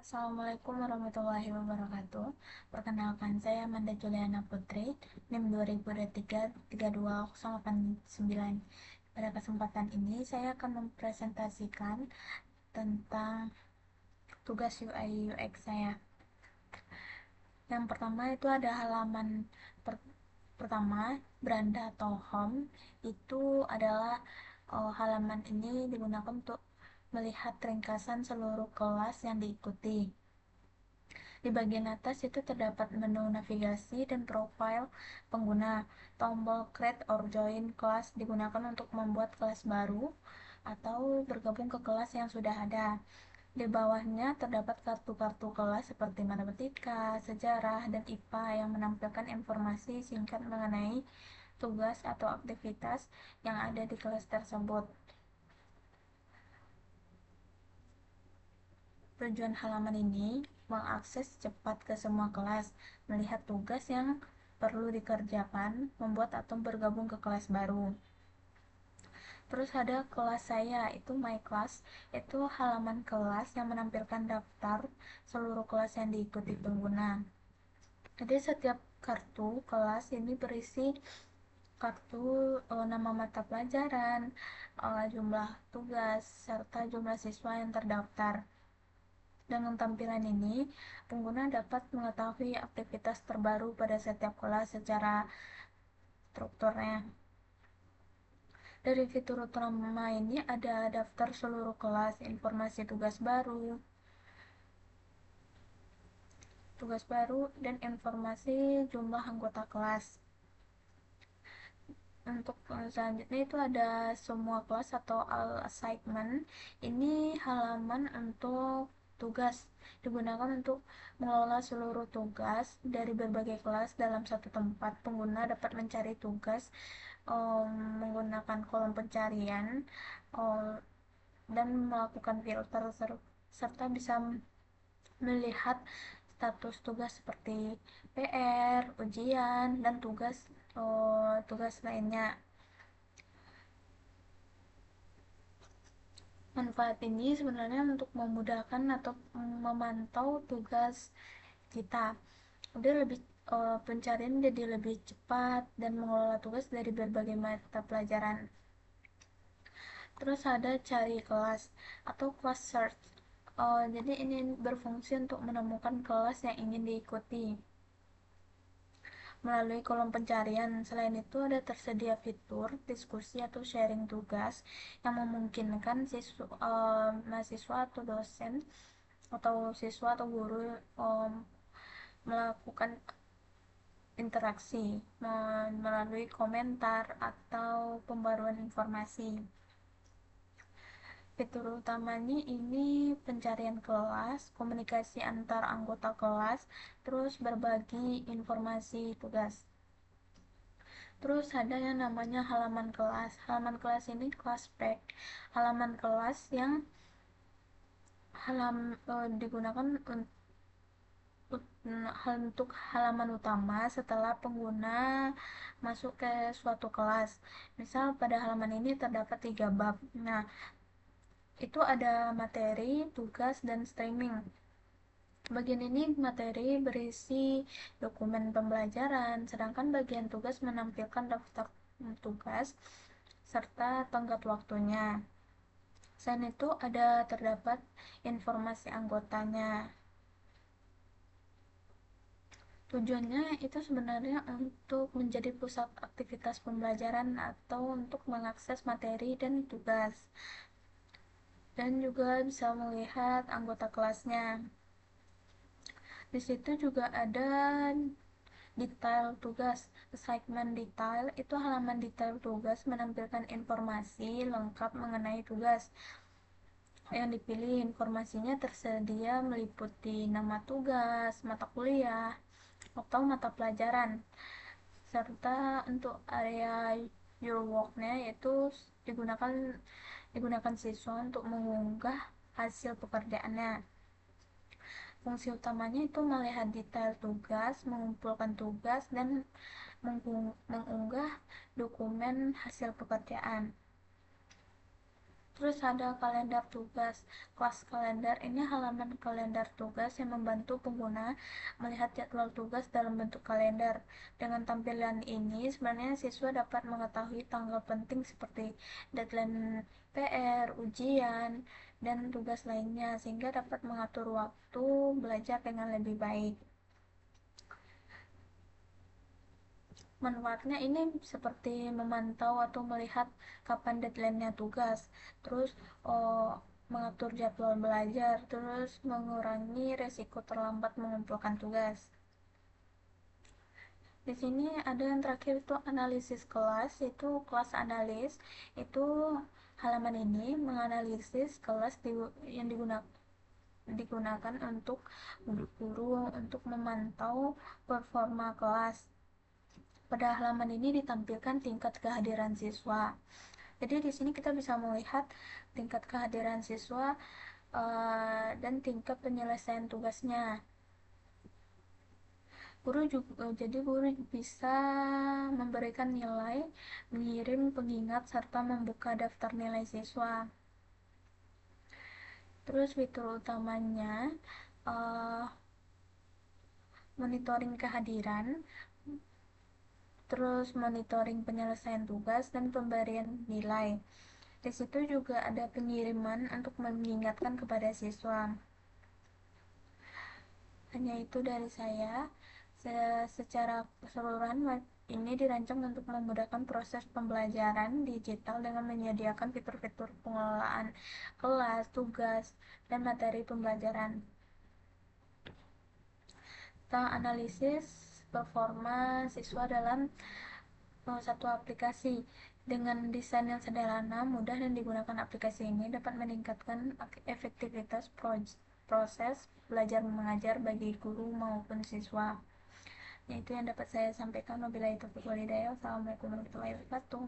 Assalamualaikum warahmatullahi wabarakatuh. Perkenalkan, saya Amanda Juliana Putri, NIM 2023-32089. Pada kesempatan ini, saya akan mempresentasikan tentang tugas UI UX saya. Yang pertama itu ada halaman pertama, beranda atau home. Itu adalah halaman ini digunakan untuk melihat ringkasan seluruh kelas yang diikuti. Di bagian atas itu terdapat menu navigasi dan profil pengguna. Tombol create or join class digunakan untuk membuat kelas baru atau bergabung ke kelas yang sudah ada. Di bawahnya terdapat kartu-kartu kelas seperti matematika, sejarah, dan IPA yang menampilkan informasi singkat mengenai tugas atau aktivitas yang ada di kelas tersebut. Tujuan halaman ini mengakses cepat ke semua kelas, melihat tugas yang perlu dikerjakan, membuat atau bergabung ke kelas baru. Terus ada kelas saya, itu my class, itu halaman kelas yang menampilkan daftar seluruh kelas yang diikuti pengguna. Jadi setiap kartu kelas ini berisi kartu nama mata pelajaran, jumlah tugas, serta jumlah siswa yang terdaftar. Dengan tampilan ini, pengguna dapat mengetahui aktivitas terbaru pada setiap kelas secara strukturnya. Dari fitur utama ini ada daftar seluruh kelas, informasi tugas baru, dan informasi jumlah anggota kelas. Untuk selanjutnya itu ada semua kelas atau all assignment. Ini halaman untuk tugas, digunakan untuk mengelola seluruh tugas dari berbagai kelas dalam satu tempat. Pengguna dapat mencari tugas menggunakan kolom pencarian dan melakukan filter serta bisa melihat status tugas seperti PR, ujian, dan tugas lainnya. Manfaat ini sebenarnya untuk memudahkan atau memantau tugas kita. Udah lebih pencarian jadi lebih cepat dan mengelola tugas dari berbagai mata pelajaran. Terus ada cari kelas atau class search. Jadi ini berfungsi untuk menemukan kelas yang ingin diikuti melalui kolom pencarian. Selain itu ada tersedia fitur diskusi atau sharing tugas yang memungkinkan mahasiswa atau dosen atau siswa atau guru melakukan interaksi melalui komentar atau pembaruan informasi. Fitur utamanya ini pencarian kelas, komunikasi antar anggota kelas, terus berbagi informasi tugas. Terus ada yang namanya halaman kelas. Halaman kelas ini class page. Halaman kelas yang digunakan untuk halaman utama setelah pengguna masuk ke suatu kelas. Misal pada halaman ini terdapat 3 bab. Nah, itu ada materi, tugas, dan streaming. Bagian ini materi berisi dokumen pembelajaran, sedangkan bagian tugas menampilkan daftar tugas serta tenggat waktunya. Selain itu ada terdapat informasi anggotanya. Tujuannya itu sebenarnya untuk menjadi pusat aktivitas pembelajaran atau untuk mengakses materi dan tugas. Dan juga bisa melihat anggota kelasnya. Di situ juga ada detail tugas. Assignment detail itu halaman detail tugas menampilkan informasi lengkap mengenai tugas yang dipilih. Informasinya tersedia meliputi nama tugas, mata kuliah, atau mata pelajaran. Serta untuk area your work-nya yaitu digunakan siswa untuk mengunggah hasil pekerjaannya. Fungsi utamanya itu melihat detail tugas, mengumpulkan tugas, dan mengunggah dokumen hasil pekerjaan. Terus ada kalender tugas. Kelas kalender ini halaman kalender tugas yang membantu pengguna melihat jadwal tugas dalam bentuk kalender. Dengan tampilan ini, sebenarnya siswa dapat mengetahui tanggal penting seperti deadline PR, ujian, dan tugas lainnya, sehingga dapat mengatur waktu belajar dengan lebih baik. Manfaatnya ini seperti memantau atau melihat kapan deadline-nya tugas, terus mengatur jadwal belajar, terus mengurangi resiko terlambat mengumpulkan tugas. Di sini ada yang terakhir itu analisis kelas, itu kelas analis. Itu halaman ini menganalisis kelas yang digunakan untuk guru untuk memantau performa kelas. Pada halaman ini ditampilkan tingkat kehadiran siswa. Jadi di sini kita bisa melihat tingkat kehadiran siswa dan tingkat penyelesaian tugasnya. Jadi guru bisa memberikan nilai, mengirim pengingat serta membuka daftar nilai siswa. Terus fitur utamanya uh, monitoring kehadiran, terus monitoring penyelesaian tugas dan pemberian nilai. Di situ juga ada pengiriman untuk mengingatkan kepada siswa. Hanya itu dari saya. Secara keseluruhan ini dirancang untuk memudahkan proses pembelajaran digital dengan menyediakan fitur-fitur pengelolaan kelas, tugas, dan materi pembelajaran. Kita analisis performa siswa dalam satu aplikasi. Dengan desain yang sederhana, mudah, dan digunakan aplikasi ini dapat meningkatkan efektivitas proses belajar mengajar bagi guru maupun siswa. Itu yang dapat saya sampaikan. Wabillahi taufiq walhidayah. Wassalamualaikum warahmatullahi wabarakatuh.